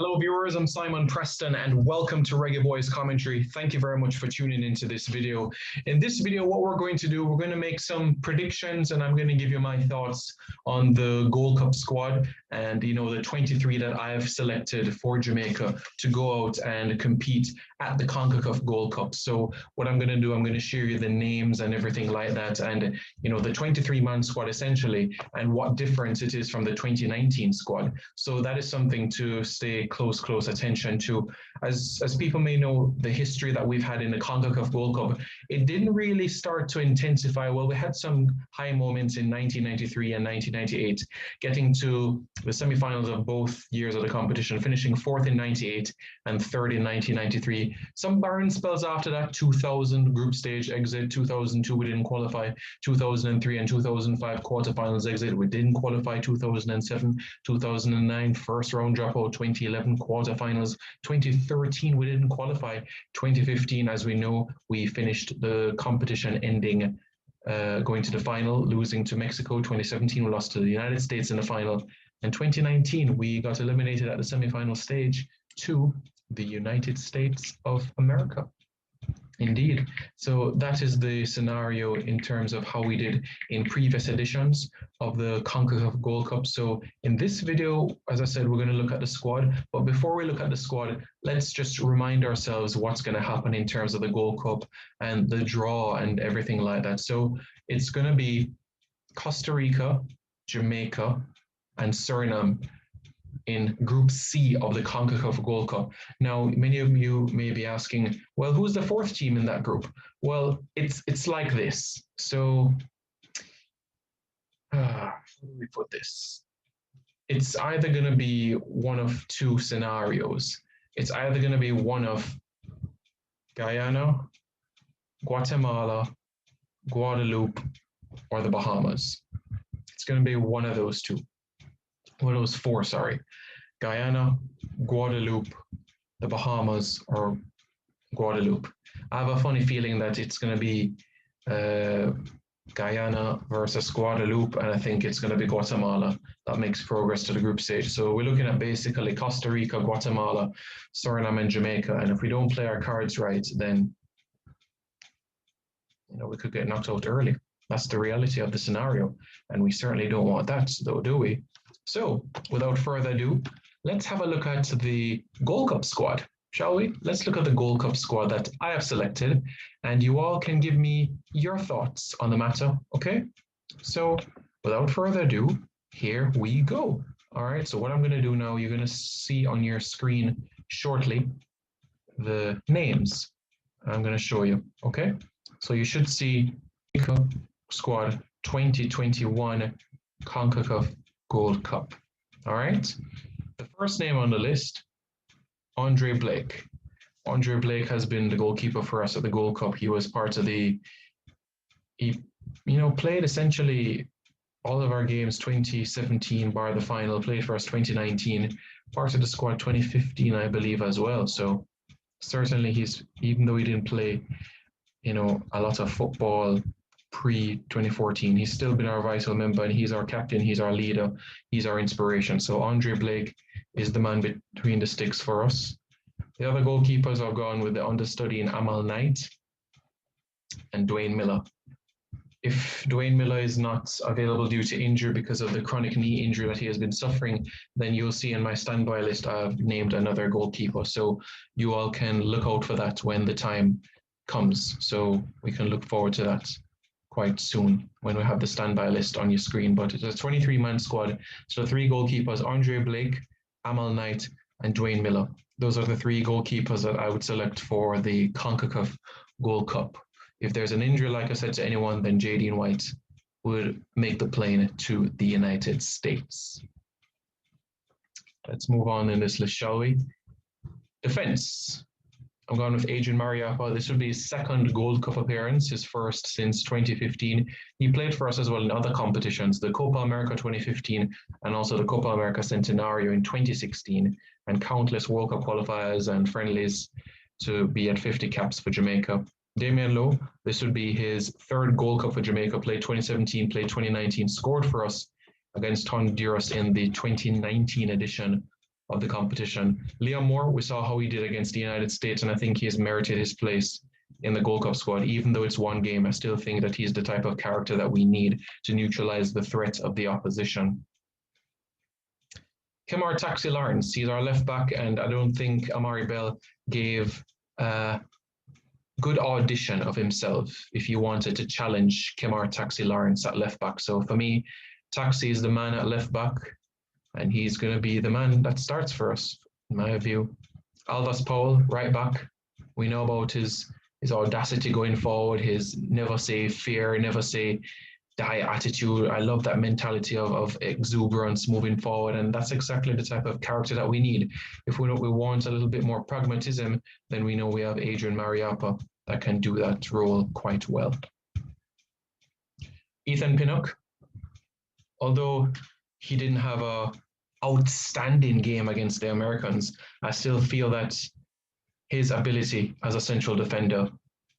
Hello, viewers. I'm Simon Preston, and welcome to Reggae Boyz commentary. Thank you very much for tuning into this video. In this video, what we're going to do, we're going to make some predictions, and I'm going to give you my thoughts on the Gold Cup squad and the 23 that I've selected for Jamaica to go out and compete at the CONCACAF Gold Cup. So what I'm going to do, I'm going to share you the names and everything like that, and the 23-man squad essentially, and what difference it is from the 2019 squad. So that is something to stay close attention to. As people may know, the history that we've had in the CONCACAF Gold Cup, it didn't really start to intensify. Well, we had some high moments in 1993 and 1998, getting to the semi-finals of both years of the competition, finishing fourth in 98 and third in 1993. Some barren spells after that: 2000 group stage exit, 2002 we didn't qualify, 2003 and 2005 quarterfinals exit, we didn't qualify, 2007, 2009 first round dropout, 2011 quarterfinals, 2013 we didn't qualify, 2015, as we know, we finished the competition ending going to the final, losing to Mexico. 2017 we lost to the United States in the final, and 2019 we got eliminated at the semi-final stage to the United States of America. Indeed. So that is the scenario in terms of how we did in previous editions of the CONCACAF Gold Cup. So in this video, as I said, we're going to look at the squad. But before we look at the squad, let's just remind ourselves what's going to happen in terms of the Gold Cup and the draw and everything like that. So it's going to be Costa Rica, Jamaica, and Suriname in Group C of the CONCACAF Gold Cup. Now, many of you may be asking, well, who's the fourth team in that group? Well, it's like this. So, how do we put this? It's either going to be one of two scenarios. It's either going to be one of Guyana, Guatemala, Guadeloupe, or the Bahamas. It's going to be one of those two. One of those four, sorry. Guyana, Guadeloupe, the Bahamas, or Guadeloupe. I have a funny feeling that it's going to be Guyana versus Guadeloupe, and I think it's going to be Guatemala that makes progress to the group stage. So we're looking at basically Costa Rica, Guatemala, Suriname, and Jamaica. And if we don't play our cards right, then we could get knocked out early. That's the reality of the scenario, and we certainly don't want that, though, do we? So, without further ado, let's have a look at the Gold Cup squad, shall we? Let's look at the Gold Cup squad that I have selected, and you all can give me your thoughts on the matter, okay? So, without further ado, here we go. All right, so what I'm going to do now, you're going to see on your screen shortly the names I'm going to show you, okay? So, you should see Squad 2021 CONCACAF Gold Cup. All right. The first name on the list, Andre Blake. Andre Blake has been the goalkeeper for us at the Gold Cup. He was part of he played essentially all of our games 2017 bar the final, played for us 2019, part of the squad 2015, I believe, as well. So certainly even though he didn't play, a lot of football pre-2014, he's still been our vital member, and he's our captain, he's our leader, he's our inspiration. So Andre Blake is the man between the sticks for us. The other goalkeepers have gone with the understudy in Amal Knight and Dwayne Miller. If Dwayne Miller is not available due to injury because of the chronic knee injury that he has been suffering, then you'll see in my standby list I've named another goalkeeper. So you all can look out for that when the time comes. So we can look forward to that quite soon when we have the standby list on your screen. But it's a 23-man squad. So 3 goalkeepers, Andre Blake, Amal Knight, and Dwayne Miller. Those are the 3 goalkeepers that I would select for the CONCACAF Gold Cup. If there's an injury, like I said, to anyone, then Jadine White would make the plane to the United States. Let's move on in this list, shall we? Defense. I'm going with Adrian Mariappa. This will be his second Gold Cup appearance, his first since 2015. He played for us as well in other competitions, the Copa America 2015 and also the Copa America Centenario in 2016, and countless World Cup qualifiers and friendlies to be at 50 caps for Jamaica. Damian Lowe, this would be his third Gold Cup for Jamaica, played 2017, played 2019, scored for us against Honduras in the 2019 edition of the competition. Liam Moore, we saw how he did against the United States, and I think he has merited his place in the Gold Cup squad. Even though it's one game, I still think that he's the type of character that we need to neutralize the threat of the opposition. Kemar Taxi Lawrence, he's our left back, and I don't think Amari Bell gave a good audition of himself if you wanted to challenge Kemar Taxi Lawrence at left back. So for me, Taxi is the man at left back, and he's going to be the man that starts for us, in my view. Alvas Powell, right back. We know about his audacity going forward, his never say fear, never say die attitude. I love that mentality of exuberance moving forward, and that's exactly the type of character that we need. If we want a little bit more pragmatism, then we know we have Adrian Mariappa that can do that role quite well. Ethan Pinnock, although he didn't have a outstanding game against the Americans, I still feel that his ability as a central defender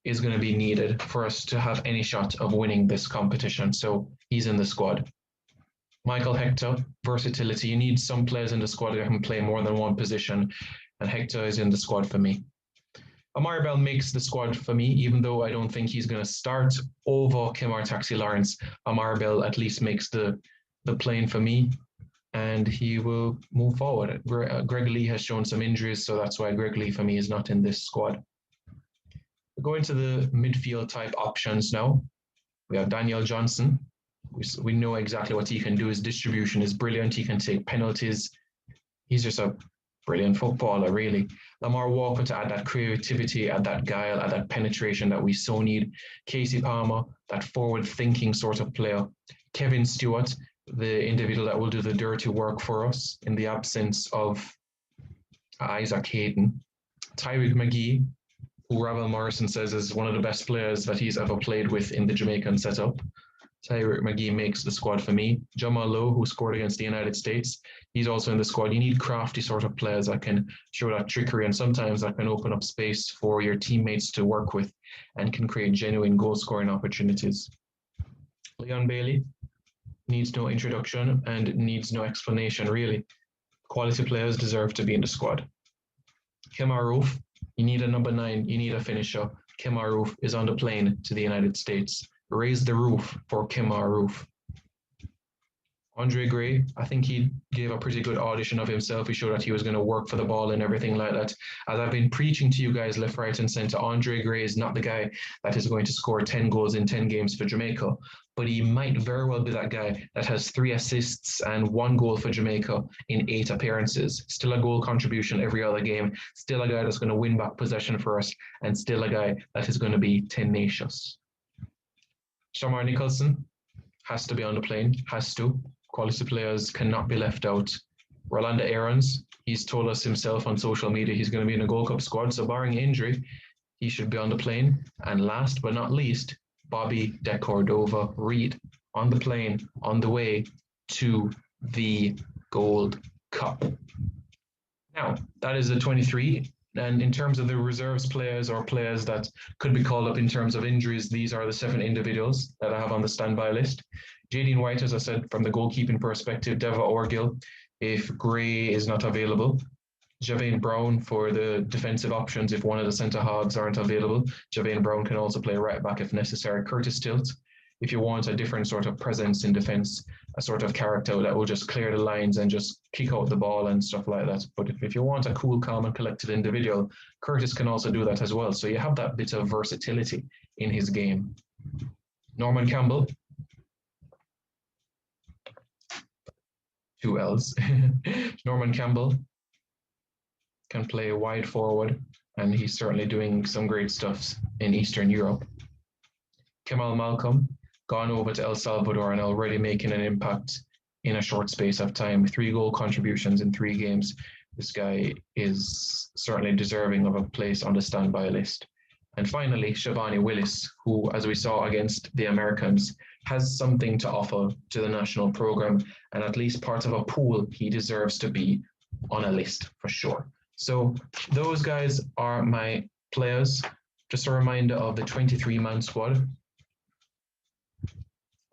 is going to be needed for us to have any shot of winning this competition. So he's in the squad. Michael Hector, versatility. You need some players in the squad that can play more than one position, and Hector is in the squad for me. Amari Bell makes the squad for me, even though I don't think he's going to start over Kemar Taxi Lawrence. Amari Bell at least makes the plane for me, and he will move forward. Greg Lee has shown some injuries, so that's why Greg Lee for me is not in this squad. We're going to the midfield type options now. We have Daniel Johnson. We know exactly what he can do. His distribution is brilliant. He can take penalties. He's just a brilliant footballer, really. Lamar Walker to add that creativity, add that guile, add that penetration that we so need. Casey Palmer, that forward-thinking sort of player. Kevin Stewart, the individual that will do the dirty work for us in the absence of Isaac Hayden. Tyreek McGee, who Ravel Morrison says is one of the best players that he's ever played with in the Jamaican setup. Tyreek McGee makes the squad for me. Jamal Lowe, who scored against the United States, he's also in the squad. You need crafty sort of players that can show that trickery, and sometimes that can open up space for your teammates to work with and can create genuine goal-scoring opportunities. Leon Bailey needs no introduction and needs no explanation, really. Quality players deserve to be in the squad. Kemar Roof, you need a number 9, you need a finisher. Kemar Roof is on the plane to the United States. Raise the roof for Kemar Roof. Andre Gray, I think he gave a pretty good audition of himself. He showed that he was going to work for the ball and everything like that. As I've been preaching to you guys left, right, and center, Andre Gray is not the guy that is going to score 10 goals in 10 games for Jamaica, but he might very well be that guy that has 3 assists and 1 goal for Jamaica in 8 appearances. Still a goal contribution every other game. Still a guy that's going to win back possession for us, and still a guy that is going to be tenacious. Shamar Nicholson has to be on the plane, has to. Quality players cannot be left out. Rolanda Aarons, he's told us himself on social media he's going to be in a Gold Cup squad, so barring injury, he should be on the plane. And last but not least, Bobby De Cordova Reed on the plane, on the way to the Gold Cup. Now, that is the 23. And in terms of the reserves players or players that could be called up in terms of injuries, these are the 7 individuals that I have on the standby list. Jadine White, as I said, from the goalkeeping perspective, Deva Orgil, if Gray is not available. Javane Brown for the defensive options if one of the centre halves aren't available. Javane Brown can also play right back if necessary. Curtis Tilt, if you want a different sort of presence in defence, a sort of character that will just clear the lines and just kick out the ball and stuff like that. But if you want a cool, calm and collected individual, Curtis can also do that as well. So you have that bit of versatility in his game. Norman Campbell. 2 L's. Norman Campbell can play wide forward, and he's certainly doing some great stuff in Eastern Europe. Kemal Malcolm, gone over to El Salvador and already making an impact in a short space of time. 3 goal contributions in 3 games. This guy is certainly deserving of a place on the standby list. And finally, Shavani Willis, who, as we saw against the Americans, has something to offer to the national program, and at least part of a pool he deserves to be on a list for sure. So those guys are my players. Just a reminder of the 23-man squad.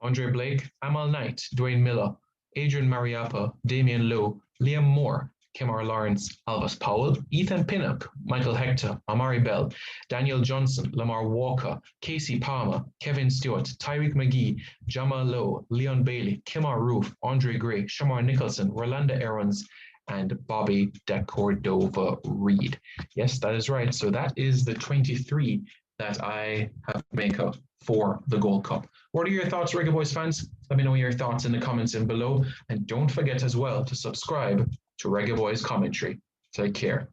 Andre Blake, Amal Knight, Dwayne Miller, Adrian Mariappa, Damian Lowe, Liam Moore, Kemar Lawrence, Alvis Powell, Ethan Pinnock, Michael Hector, Amari Bell, Daniel Johnson, Lamar Walker, Casey Palmer, Kevin Stewart, Tyreek McGee, Jamal Lowe, Leon Bailey, Kemar Roof, Andre Gray, Shamar Nicholson, Rolanda Aarons, and Bobby De Cordova Reed. Yes, that is right. So that is the 23 that I have makeup for the Gold Cup. What are your thoughts, Reggae Boyz fans? Let me know your thoughts in the comments in below. And don't forget as well to subscribe to Reggae Boyz Commentary. Take care.